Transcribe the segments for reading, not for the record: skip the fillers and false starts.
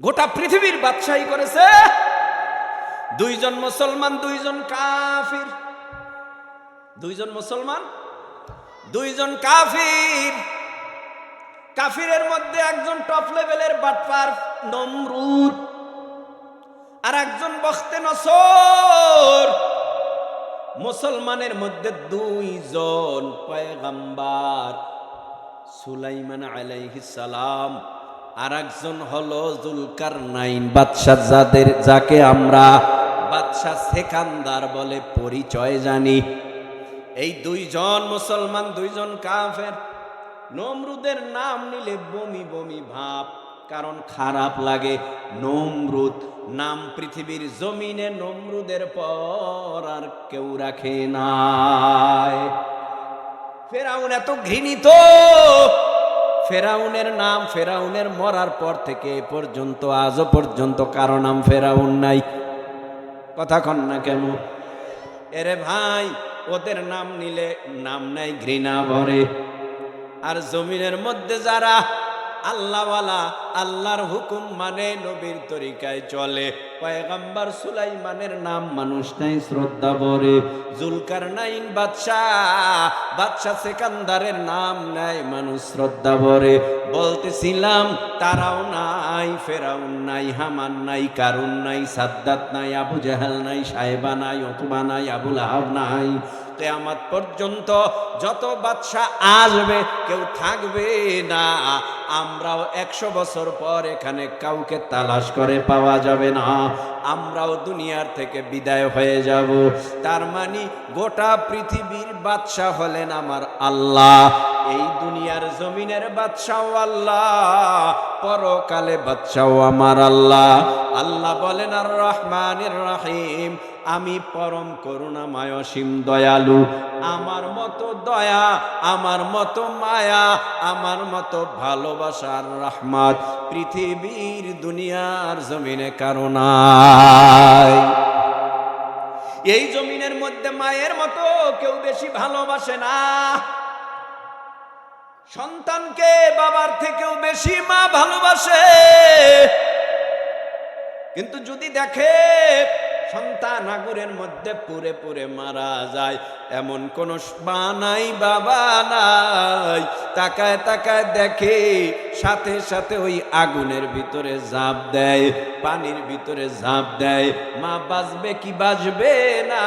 গোটা পৃথিবীর বাদশাহী করেছে দুইজন মুসলমান, দুইজন কাফির। দুইজন মুসলমান, দুইজন কাফির। কাফিরের মধ্যে একজন টপ লেভেলের বাটপার নমরুদ, আর একজন বখতে নসর। মুসলমানের মধ্যে দুইজন পয়গম্বর, সুলাইমান আলাইহিস সালাম, আর একজন হলো জুলকারনাইন বাদশা, যাকে আমরা বাদশা সেকান্দার বলে পরিচয় জানি। এই দুইজন মুসলমান, দুইজন কাফের। নমরুদের নাম নিলে বমি বমি ভাব, কারণ খারাপ লাগে। নমরুদ নাম পৃথিবীর জমিনে নমরুদের পর আর কেউ রাখে নাই। ফেরাউন এত ঘৃণিত, ফেরাউনের নাম, ফেরাউনের মরার পর থেকে এ পর্যন্ত, আজও পর্যন্ত কারো নাম ফেরাউন নাই। কথা কন না কেন? এরে ভাই, ওদের নাম নিলে নাম নাই ঘৃণা ভরে। আর জমিনের মধ্যে যারা আল্লাহওয়ালা, আল্লাহর হুকুম মানে, নবীর তরিকায় চলে, পয়গম্বর সুলাইমানের নাম মানুষ নাই শ্রদ্ধা ভরে। জুলকারনাইন বাদশা সেকান্দারের নাম নাই মানুষ শ্রদ্ধা ভরে। বলতেছিলাম তারাও নাই, ফেরাউন নাই, হামান নাই, কারুন নাই, সাদ্দাত নাই, আবু জাহাল নাই, সাহেবা নাই, উতবা নাই, আবু লাহাব নাই। কিয়ামত পর্যন্ত যত বাদশা আসবে কেউ থাকবে না। আমরাও 100 বছর পর এখানে কাউকে তালাশ করে পাওয়া যাবে না। আমরাও দুনিয়ার থেকে বিদায় হয়ে যাব। তার মানে গোটা পৃথিবীর বাদশা হলেন আমার আল্লাহ। এই দুনিয়ার জমিনের বাদশাও আল্লাহ, পরকালে বাদশাও আমার আল্লাহ। আল্লাহ বলেন আর রহমানির রহিম, আমি পরম করুণাময় অসীম দয়ালু। আমার মতো দয়া, আমার মতো মায়া, আমার মতো ভালোবাসার রহমত পৃথিবীর দুনিয়ার জমিনে কারো নাই। এই জমিনের মধ্যে মায়ের মতো কেউ বেশি ভালোবাসে না। সন্তানকে বাবার থেকেও বেশি মা ভালোবাসে। কিন্তু যদি দেখে সন্তান আগুনের মধ্যে পুড়ে পুড়ে মারা যায়, এমন কোন মা নাই, বাবা নাই, তাকায় তাকায় দেখে, সাথে সাথে ওই আগুনের ভিতরে ঝাঁপ দেয়, পানির ভিতরে ঝাঁপ দেয়। মা বাঁচবে কি বাঁচবে না,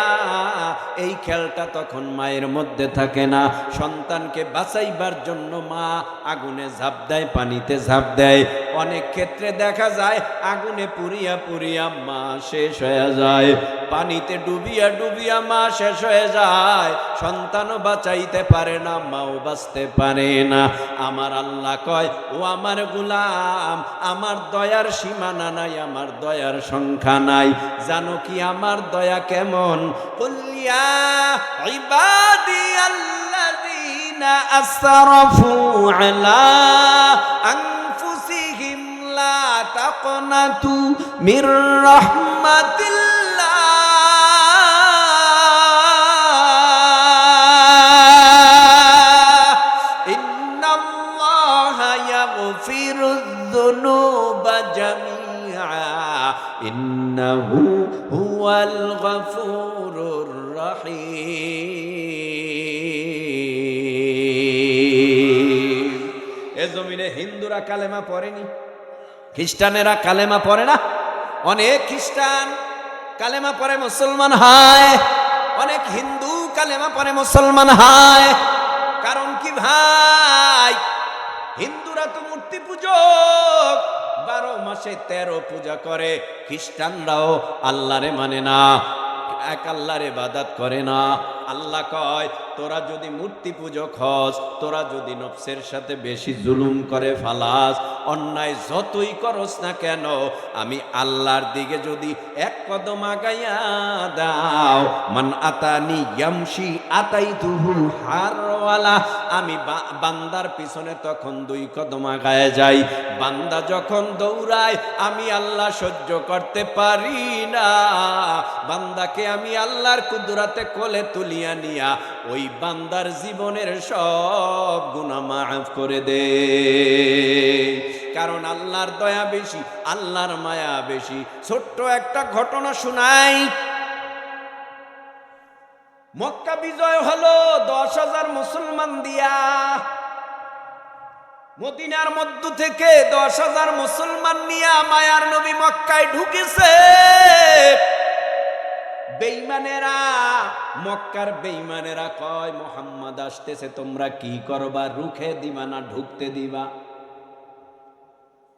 এই খেয়ালটা তখন মায়ের মধ্যে থাকে না। সন্তানকে বাঁচাইবার জন্য মা আগুনে ঝাঁপ দেয়, পানিতে ঝাঁপ দেয়। অনেক ক্ষেত্রে দেখা যায় আগুনে পুড়িয়া পুড়িয়া মা শেষ হয়ে যায়, পানিতে ডুবিয়া ডুবিয়া মা শেষ হয়ে যায়। সন্তানও বাঁচাইতে পারে না, মাও বাঁচতে পারে না। আমার আল্লাহ কয়, ও আমার গোলাম, আমার দয়ার সীমানা নাই, আমার দয়ার সংখ্যা নাই। জানো কি আমার দয়া কেমন? কুলিয়া ইবাদিয়াল্লাযীনা আসরাফু আলা আনফুসিহিম লা তাকনাতু মির রাহমাতিল্লাহ, ইন্নাল্লাহা ইয়াগফিরুয যুনুবা জামিআ, ইন্নাহু হুয়াল গফুরুর রহিম। এ জমিনে হিন্দুরা কালেমা পড়েনি, খ্রিস্টানেরা কালেমা পড়ে না। অনেক খ্রিস্টান কালেমা পড়ে মুসলমান হয়, অনেক হিন্দু কালেমা পড়ে মুসলমান হয়। কারণ কি ভাই? হিন্দুরা তো মূর্তি পূজক, 12 মাসে 13 পূজা করে। খ্রিস্টানরাও আল্লাহরে মানে না, এক আল্লাহর ইবাদত করে না। আল্লাহ কয়, তোরা যদি মূর্তি পূজক হস, তোরা যদি নফসের সাথে বেশি জুলুম করে ফালাস, অন্যায় যতই করস না কেন, আমি আল্লাহর দিকে যদি এক কদম আগাইয়া দাও, মান আতানি ইয়ামশি আতাইতুহু হারওয়ালা, আমি বান্দার পিছনে তখন 2 কদম আগায় যাই। বান্দা যখন দৌড়ায় আমি আল্লাহ সহ্য করতে পারি না। বান্দাকে আমি আল্লাহর কুদরতে কোলে তুলিয়া নিয়া ওই বান্দার জীবনের সব গুনাহ মাফ করে দে। কারণ আল্লাহর দয়া বেশি, আল্লাহর মায়া বেশি। ছোট্ট একটা ঘটনা শোনাই। মক্কা বিজয় হলো 10,000 মুসলমান দিয়া। মদিনার মধ্য থেকে 10,000 মুসলমান নিয়া মায়ার নবী মক্কায় ঢুকেছে। বেঈমানেরা, মক্কার বেঈমানেরা কয় মুহাম্মদ আসতেছে, তোমরা কি করবা? রুখে দিবা না ঢুকতে দিবা?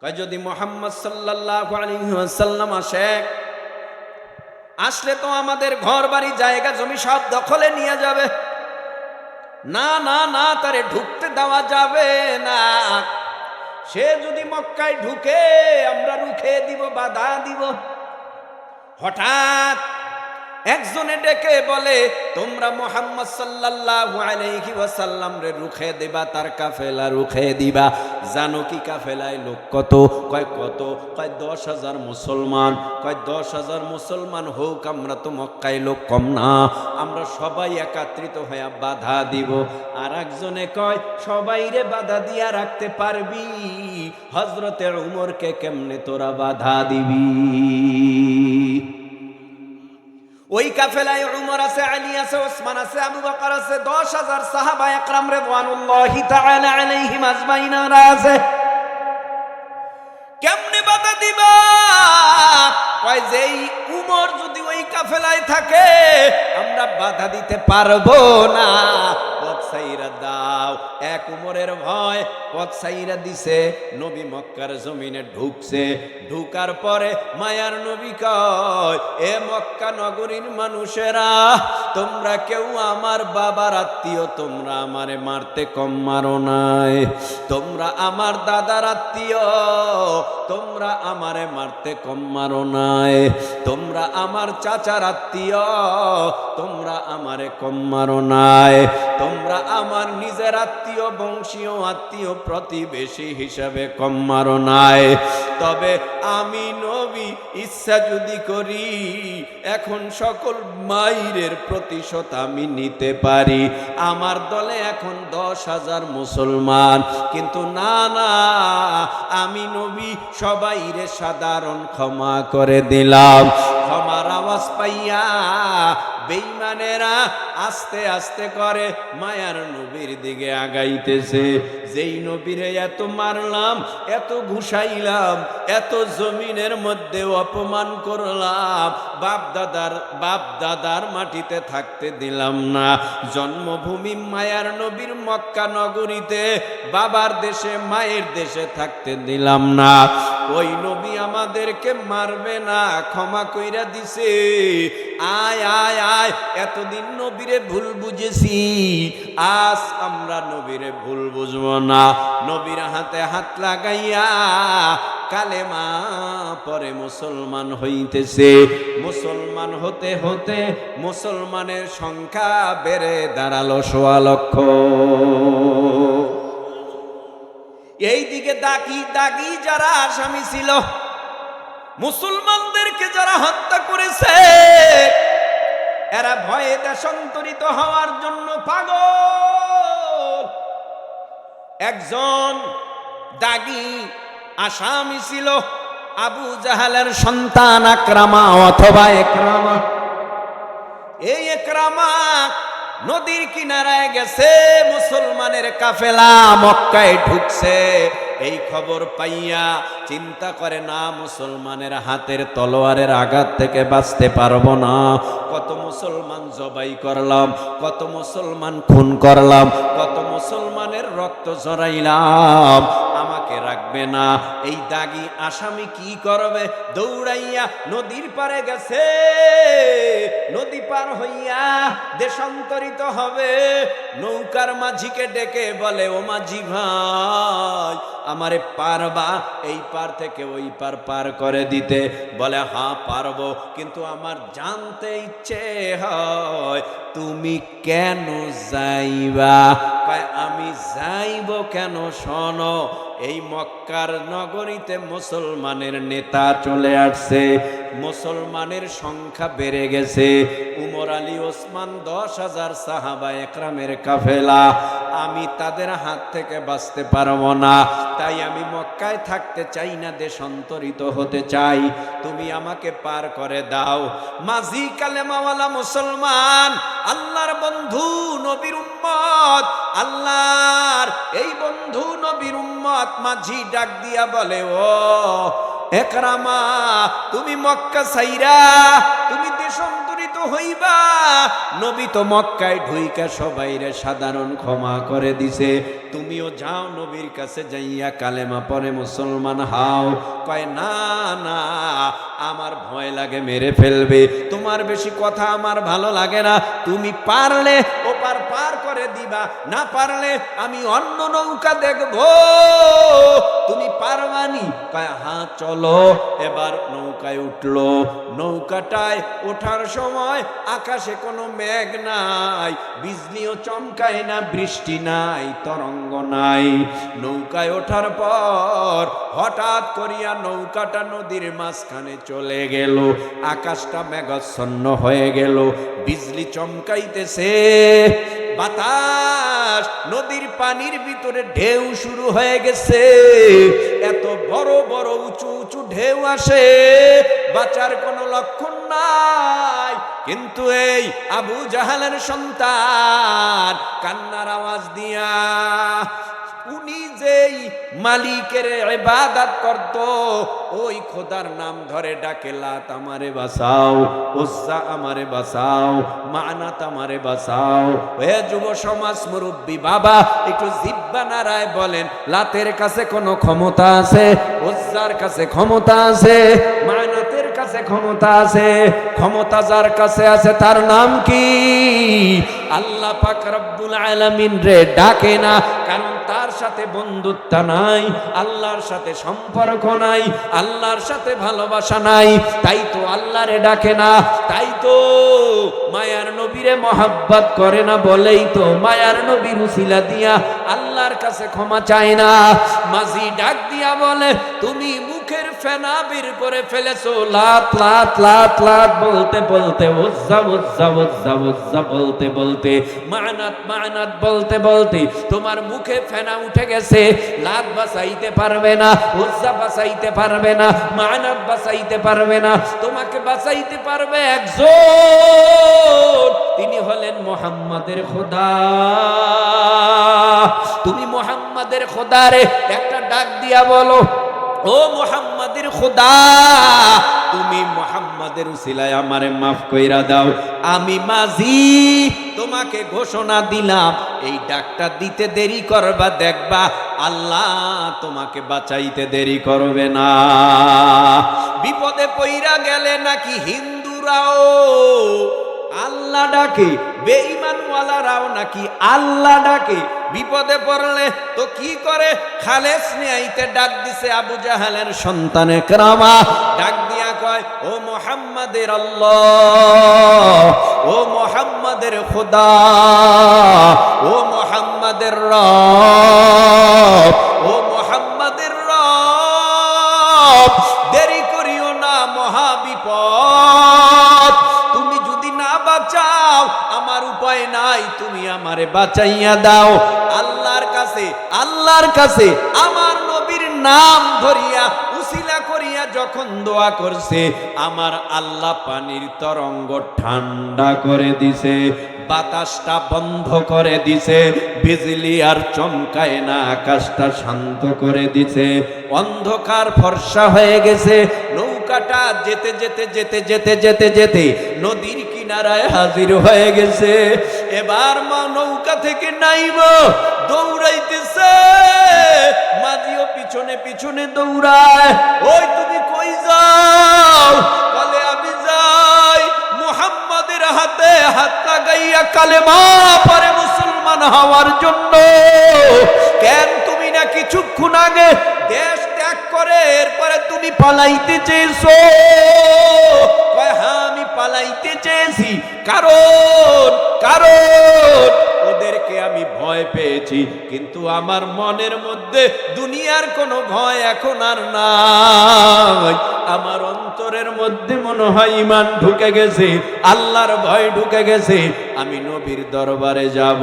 কয় যদি মুহাম্মদ সাল্লাল্লাহু আলাইহি ওয়াসাল্লাম আসলে তো আমাদের ঘর বাড়ি জায়গা জমি সব দখলে নিয়ে যাবে। না না না, তারে ঢুকতে দেওয়া যাবে না। সে যদি মক্কায় ঢুকে আমরা রুখে দিব, বাধা দিব। হঠাৎ একজনে ডেকে বলে, তোমরা মুহাম্মদ সাল্লাল্লাহু আলাইহি ওয়াসাল্লাম রে রুখে দিবা, তার কাফেলা রুখে দিবা। জানো কি কাফেলায় লোক কত? কয় কত? কয় 10,000 মুসলমান। কয় 10,000 মুসলমান হোক, আমরা তো মক্কায় লোক কম না, আমরা সবাই একত্রিত হয়ে বাধা দিব। আর একজনে কয় সবাইরে বাধা দিয়া রাখতে পারবি? হযরতে উমরকে কেমনে তোরা বাধা দিবি? ওই কাফেলায় উমর আছে, আলী আছে, ওসমান আছে, আবু বকর আছে, 10,000 সাহাবা একরাম রিদওয়ানুল্লাহি তাআলা আলাইহিম আজমাইন আছে। কেমনে বাধা দিবা? কয় যেই উমর যদি ওই কাফেলায় থাকে আমরা বাধা দিতে পারবো না, পথ ছাইরা দাও। এক উমরের ভয় পথ ছাইরা দিছে, নবী মক্কার জমিনে ঢুকছে। ঢুকার পরে মায়ার নবী কয়, এ মক্কা নগরীর মানুষেরা, তোমরা কেউ আমার বাবার আত্মীয়, তোমরা আমারে মারতে কম মারো নাই। তোমরা আমার দাদার আত্মীয়, তোমরা আমারে মারতে কম মারো নাই। তোমরা আমার চাচার আত্মীয়, তোমরা আমারে কম মারো নাই। তোমরা আমার নিজের আত্মীয়, বংশীয় আত্মীয়, প্রতিবেশী হিসাবে কম মারো নাই। তবে আমি নবী ইচ্ছা যদি করি, এখন সকল মাইরের প্রতিশোধ আমি নিতে পারি। আমার দলে এখন 10,000 মুসলমান, কিন্তু না না, আমি নবী সবাইরে সাধারণ ক্ষমা করে দিলাম। ক্ষমার আওয়াজ পাইয়া বেঈমানেরা আস্তে আস্তে করে মায়ার নবীর দিকে আগাইতেছে। যেই নবীরে এত মারলাম, এত ঘুষাইলাম, এত জমিনের মধ্যে অপমান করলাম, বাপ দাদার মাটিতে থাকতে দিলাম না। জন্মভূমি মায়ার নবীর মক্কা নগরীতে, বাবার দেশে, মায়ের দেশে থাকতে দিলাম না। ওই নবী আমাদেরকে মারবে না, ক্ষমা কইরা দিছে। আয় আয় আয়, এতদিন নবীরে ভুল বুঝেছি, আজ আমরা নবীরে ভুল বুঝবো না। নবীর হাতে হাত লাগাইয়া কালেমা পরে মুসলমান হইতেছে। মুসলমান হতে হতে মুসলমানের সংখ্যা বেড়ে দাঁড়ালো 1.25 লক্ষ। এই দিকে দাগি যারা আসামি ছিল, মুসলমানদেরকে যারা হত্যা করেছে, এরা ভয়ে দেশান্তরিত হওয়ার জন্য পাগল। একজন দাগি আসামি ছিল আবু জাহালের সন্তান আকরামা অথবা একরামা। এই একরামা নদীর কিনারায় গেছে, মুসলমানের কাফেলা মক্কায় ঢুকছে। এই খবর পাইয়া চিন্তা করে, না, মুসলমানের হাতের তলোয়ারের আঘাত থেকে বাঁচতে পারবো না। কত মুসলমান জবাই করলাম, কত মুসলমান খুন করলাম, কত মুসলমানের রক্ত ঝরাইলাম, আমাকে রাখবে না। এই দাগি আসামি কি করবে? দৌড়াইয়া নদীর পারে গেছে। নদী পার হইয়া দেশান্তরিত হবে। নৌকার মাঝিকে ডেকে বলে, ও মাঝি ভাই, আমারে পারবা এই পার থেকে ওই পার পার করে দিতে? বলে, হ্যাঁ পারবো, কিন্তু আমার জানতে ইচ্ছে হয় তুমি কেন যাইবা। কয় আমি যাইব কেন? শোনো, এই মক্কার নগরীতে মুসলমানের নেতা চলে আসছে, মুসলমানের সংখ্যা বেড়ে গেছে। উমর আলী ওসমান 10,000 সাহাবা একরামের কাফেলা, আমি তাদের হাত থেকে বাঁচতে পারবো না। তাই আমি মক্কায় থাকতে চাই না, দেশান্তরিত হতে চাই, তুমি আমাকে পার করে দাও। মাঝি কালেমাওয়ালা মুসলমান, আল্লাহর বন্ধু নবীর উম্মত, আল্লাহর এই বন্ধু নবীর উম্মত মাঝি ডাক দিয়া বলে, ও একরামা, তুমি মক্কা ছাইরা তুমি দেশান্তরিত হইবা? নবী তো মক্কায় ঢুইকা সবাইরে সাধারণ ক্ষমা করে দিছে, তুমিও যাও নবীর কাছে যাইয়া কালেমা পরে মুসলমান হাও। কয় না না, আমার ভয় লাগে মেরে ফেলবে, তোমার বেশি কথা আমার ভালো লাগে না, তুমি পারলে ওপার পার করে দিবা, না পারলে আমি অন্য নৌকা দেখবো, তুমি পারবানি? কয় হ্যাঁ চলো। এবার নৌকায় উঠলো। নৌকাটায় ওঠার সময় আকাশে কোনো মেঘ নাই, বিজলিও চমকায় না, বৃষ্টি নাই, তরঙ্গ নাই। নৌকায় ওঠার পর হঠাৎ করিয়া নৌকাটা নদীর মাঝখানে চলে গেল, আকাশটা মেঘাচ্ছন্ন হয়ে গেল, বিজলি চমকাইতেছে, বাতাস, নদীর পানির ভিতরে ঢেউ শুরু হয়ে গেছে, এত বড় বড় উঁচু উঁচু ঢেউ আসে, বাঁচার কোনো লক্ষণ নাই। কিন্তু এই আবু জাহালের সন্তান কান্নার আওয়াজ দিয়া, উনি যেই মালিকের ইবাদত করত, ওই খোদার নাম ধরে ডাকে, লাত আমারে বাঁচাও, উজ্জা আমারে বাঁচাও, মানাত আমারে বাঁচাও। হে যুব সমাজ মুরব্বী বাবা, একটু জিহ্বা নাড়ায় বলেন, লাতের কাছে কোনো ক্ষমতা আছে? উজ্জার কাছে ক্ষমতা আছে? মানাতের কাছে ক্ষমতা আছে? ক্ষমতা যার কাছে আছে তার নাম কি? আল্লাহ পাক রব্বুল আলামিন রে ডাকে না, কারণ তার সাথে বন্ধুত্ব নাই, আল্লাহর সাথে সম্পর্ক নাই, আল্লাহর সাথে ভালোবাসা নাই, তাই তো আল্লাহরে ডাকে না, তাই তো মায়ার নবীরে মহাব্বত করে না, বলেই তো মায়ার নবীর উসিলা দিয়া আল্লাহর কাছে ক্ষমা চায় না। মাঝি ডাক দিয়া বলে, তুমি মুখের ফেনা বের করে ফেলেছো, লাত লাত লাত লাত বলতে বলতে, উজ্জা উজ্জা উজ্জা উজ্জা বলতে বলতে, মানাত মানাত বলতে বলতে তোমার মুখে ফেনা উঠে গেছে, লাত বাঁচাইতে পারবে না, উজ্জা বাঁচাইতে পারবে না, মানাত বাঁচাইতে পারবে না, তোমাকে বাঁচাইতে পারবে একজন, তিনি হলেন মুহাম্মাদের খোদা। তুমি মুহাম্মাদের খোদারে একটা ডাক দিয়া বলো, ও মুহাম্মাদের খোদা, তুমি মুহাম্মাদের উসিলায় আমারে মাফ কইরা দাও, আমি মাঝি তোমাকে ঘোষণা দিলাম, এই ডাকটা দিতে দেরি করবা, দেখবা আল্লাহ তোমাকে বাঁচাইতে দেরি করবে না। বিপদে পইরা গেলে নাকি হিন্দুরাও আল্লাহ ডাকে, বেঈমানওয়ালারাও নাকি আল্লাহ ডাকে। বিপদে পড়লে তো কি করে? খালেস নিয়াইতে ডাক দিছে আবু জাহালের সন্তান একরামা, ডাক দিয়া কয়, ও মুহাম্মাদের আল্লাহ, ও মুহাম্মাদের খোদা, ও মুহাম্মাদের রব, ও মুহাম্মাদের রব, দেরি করিও না, মহা বিপদ, তুমি যদি না বাঁচাও আমার উপায় নাই, তুমি আমারে বাঁচাইয়া দাও। আল্লাহর কাছে আমার নবীর নাম ধরিয়া উসিলা করিয়া যখন দোয়া করছে, আমার আল্লাহ পানির তরঙ্গ ঠান্ডা করে দিছে, বাতাসটা বন্ধ করে দিছে, বিজলি আর চমকায় না, আকাশটা শান্ত করে দিছে, অন্ধকার ফর্সা হয়ে গেছে। নৌকাটা যেতে যেতে যেতে যেতে যেতে যেতে নদীর কিনারায় হাজির হয়ে গেছে। এবার মা নৌকা থেকে নাইব, দৌড়াইতেছে, মাঝিও পিছনে পিছনে দৌড়ায়, ওই তুমি কই যাও? বলে আমি যাই মুহাম্মাদের হাতে হাত লাগাইয়া কালেমা পড়ে মুসলমান হওয়ার জন্য। কেন তুমি না কিছুক্ষণ আগে দেশ ত্যাগ করে এরপরে তুমি পালাইতে চেয়েছো? হ্যাঁ আমি পালাইতে চেয়েছি, কারণ ওদেরকে আমি ভয় পেয়েছি, কিন্তু আমার মনের মধ্যে দুনিয়ার কোনো ভয় এখন আর নাই। আমার অন্তরের মধ্যে মনে হয় ঈমান ঢুকে গেছে, আল্লাহর ভয় ঢুকে গেছে। আমি নবীর দরবারে যাব।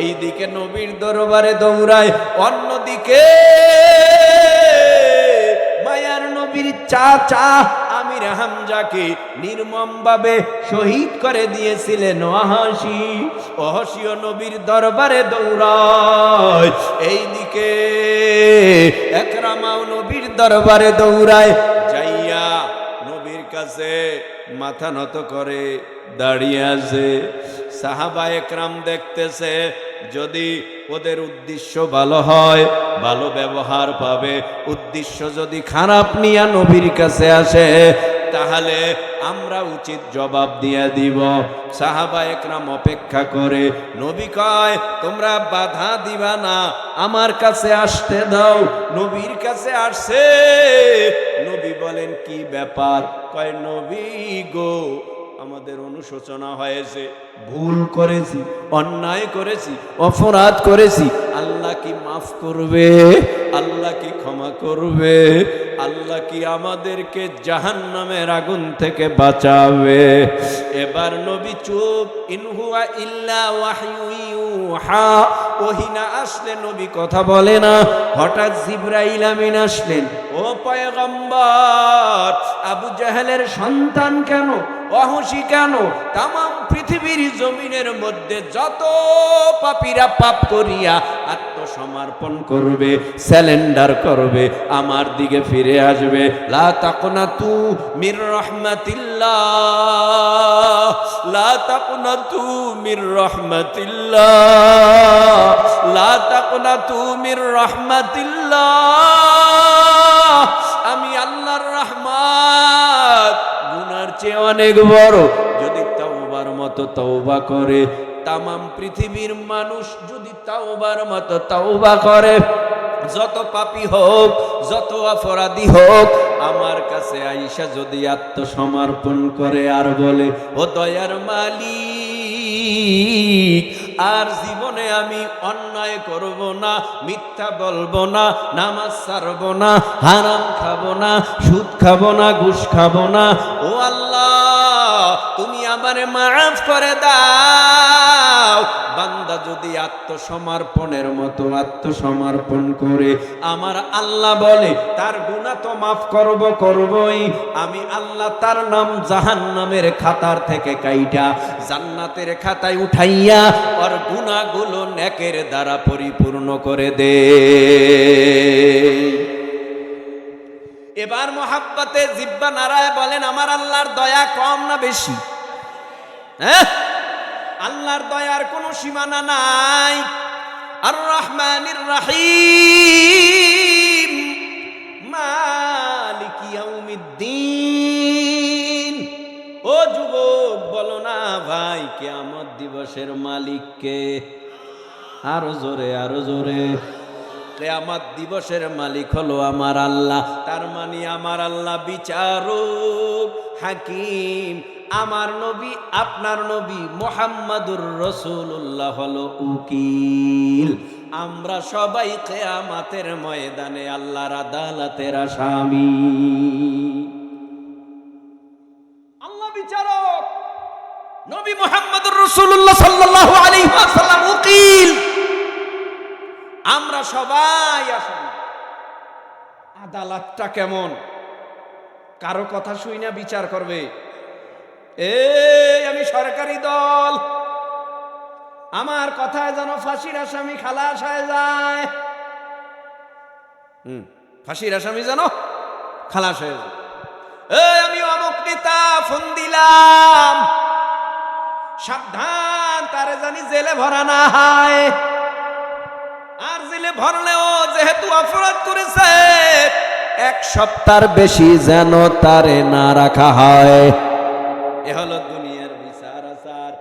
এই দিকে নবীর দরবারে দৌড়ায়, অন্যদিকে মায়ার নবীর চাচা আমির হামজাকে নির্মমভাবে শহীদ করে দিয়েছিলেন ওয়াহশী। ওয়াহশীও নবীর দরবারে দৌড়ায়। এইদিকে একরামাও নবীর দরবারে দৌড়ায়, যাইয়া নবীর কাছে মাথা নত করে দাঁড়িয়ে আছে। সাহাবা একরাম দেখতেছে, যদি ওদের উদ্দেশ্য ভালো হয় ভালো ব্যবহার পাবে, উদ্দেশ্য যদি খারাপ নিয়ে নবীর কাছে আসে তাহলে আমরা উচিত জবাব দিয়ে দিব। সাহাবা একরাম অপেক্ষা করে। নবী কয়, তোমরা বাধা দিবা না, আমার কাছে আসতে দাও। নবীর কাছে আসছে। নবী বলেন, কি ব্যাপার? কয়, নবী গো, আমাদের অনুশোচনা হয়েছে, ভুল করেছি, অন্যায় করেছি, অপরাধ করেছি। আল্লাহ কি মাফ করবে? আল্লাহ কি ক্ষমা করবে? আল্লাহ কি আমাদেরকে জাহান্নামের আগুন থেকে বাঁচাবে? এবার নবী চুপ। ইন হুয়া ইল্লা ওয়াহয়ু ইউহা। ওহী না আসলে নবী কথা বলে না। হঠাৎ জিবরাইল আমিন আসলেন। ও পয়গম্বর, আবু জাহেলের সন্তান কেন, ওয়াহশী কেন, তামাম পৃথিবীর জমিনের মধ্যে যত পাপীরা পাপ করিয়া আত্মসমর্পণ করবে, স্যালেন্ডার করবে, আমার দিকে ফিরে আসবে, লা তাকনাতু মির রাহমাতিল্লাহ, লা তাকনাতু মির রাহমাতিল্লাহ, লা তাকনাতু মির রাহমাতিল্লাহ। আমি আল্লাহর রহমত গুনার চেয়ে অনেক বড়। যদি তাওবার মতো তওবা করে, তামাম পৃথিবীর মানুষ যদি তাওবার মতো তওবা করে, যত পাপী হোক, যত অপরাধী হোক, আমার কাছে আইসা যদি আত্মসমর্পণ করে আর বলে, ও দয়ার মালিক, আর জীবনে আমি অন্যায় করব না, মিথ্যা বলবো না, নামাজ ছাড়বো না, হারাম খাবো না, সুদ খাবো না, ঘুষ খাবো না, ও আল্লাহ তুমি আমারে মাফ করে দাও। বান্দা যদি আত্মসমর্পণের মতো আত্মসমর্পণ করে, আমার আল্লাহ বলে তার গুনাহ তো মাফ করবই। আমি আল্লাহ তার নাম জাহান্নামের খাতার থেকে কাইটা জান্নাতের খাতায় উঠাইয়া ওর গুনাহগুলো নেকের দ্বারা পরিপূর্ণ করে দে। এবার মোহাব্বতে জিব্বা নাড়ায় বলেন, আমার আল্লাহর দয়া কম না বেশি? হ্যাঁ, আল্লাহর দয়ার কোনো সীমানা নাই। আর রহমানির রহিম, মালিক ইয়াউমিদ্দিন। ও যুবক, বলো না ভাই, কিয়ামত দিবসের মালিক কে? আরো জোরে, আরো জোরে। কিয়ামত দিবসের মালিক হলো আমার আল্লাহ। তার মানে আমার আল্লাহ বিচারক, হাকিম। আমার নবী, আপনার নবী মুহাম্মাদুর রাসূলুল্লাহ হলো উকিল। আমরা সবাই কিয়ামতের ময়দানে আল্লাহর আদালতের আসামি। আল্লাহ বিচারক, নবী মুহাম্মাদুর রাসূলুল্লাহ সাল্লাল্লাহু আলাইহি ওয়াসাল্লাম উকিল। আমরা সবাই আসামি। আদালতটা কেমন? কারো কথা শুই না বিচার করবে। আমি সরকারি দল, আমার কথায় যেন ফাঁসির আসামি খালাস হয়ে যায়। ফাঁসির আসামি যেন খালাস হয়ে যায়। আমি অমুক নেতা, ফোন দিলাম, সাবধান, তারে জানি জেলে ভরা না হয়। আর জেলে ভরলেও যেহেতু অপরাধ করেছে, 1 সপ্তাহের বেশি যেন তারে না রাখা হয়। এ হলো দুনিয়ার বিচার আচার।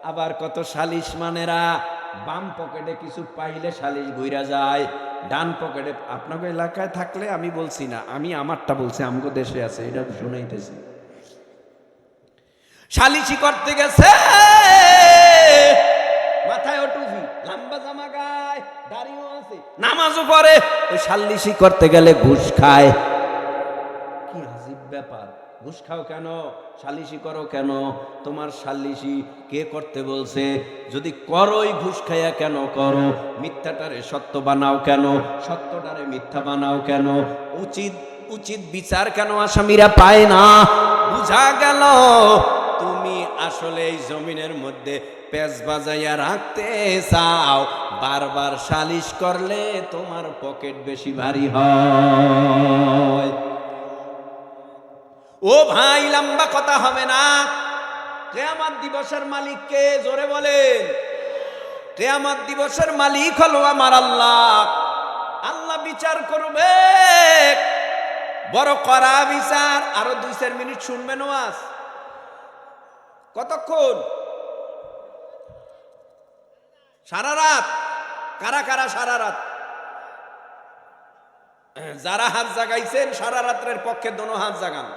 আবার কত সালিশ মানেরা বাম পকেটে কিছু পাইলে সালিশ ঘুরা যায়, ডান পকেটে। আপনাকে এলাকায় থাকলে আমি বলছি না, আমি আমারটা বলছি, আমগো দেশে আছে, এটা শুনাইতেছি। সালিশি করতে গেছে, মাথায় টুপি, লম্বা জামা গায়, দাড়িও আছে, নামাজও পড়ে, ওই সাল্লিশি করতে গেলে ঘুষ খায়। কি আজীব ব্যাপার! ঘুষ খাও কেন? সালিশি করো কেন? তোমার সালিশি কে করতে বলছে? যদি করোই ঘুষ খাইয়া কেন করো? মিথ্যাটারে সত্য বানাও কেন? সত্যটারে মিথ্যা বানাও কেন? উচিত উচিত বিচার কেন আসামিরা পায় না? বুঝা গেল তুমি আসলে এই জমিনের মধ্যে পেঁচ বাজাইয়া রাখতে চাও। বারবার সালিশ করলে তোমার পকেট বেশি ভারী হয়। ও ভাই, লম্বা কথা হবে না। কিয়ামত দিবসের মালিক কে? জোরে বলেন। কিয়ামত দিবসের মালিক হলো আমার আল্লাহ। আল্লাহ বিচার করবে, বড় কড়া বিচার। আরো 2-4 মিনিট শুনবেন ওয়াজ। কতক্ষণ? সারা রাত। কারা কারা সারা রাত? যারা হাত জাগাইছেন সারা রাত্রের পক্ষে দোনো হাত জাগান।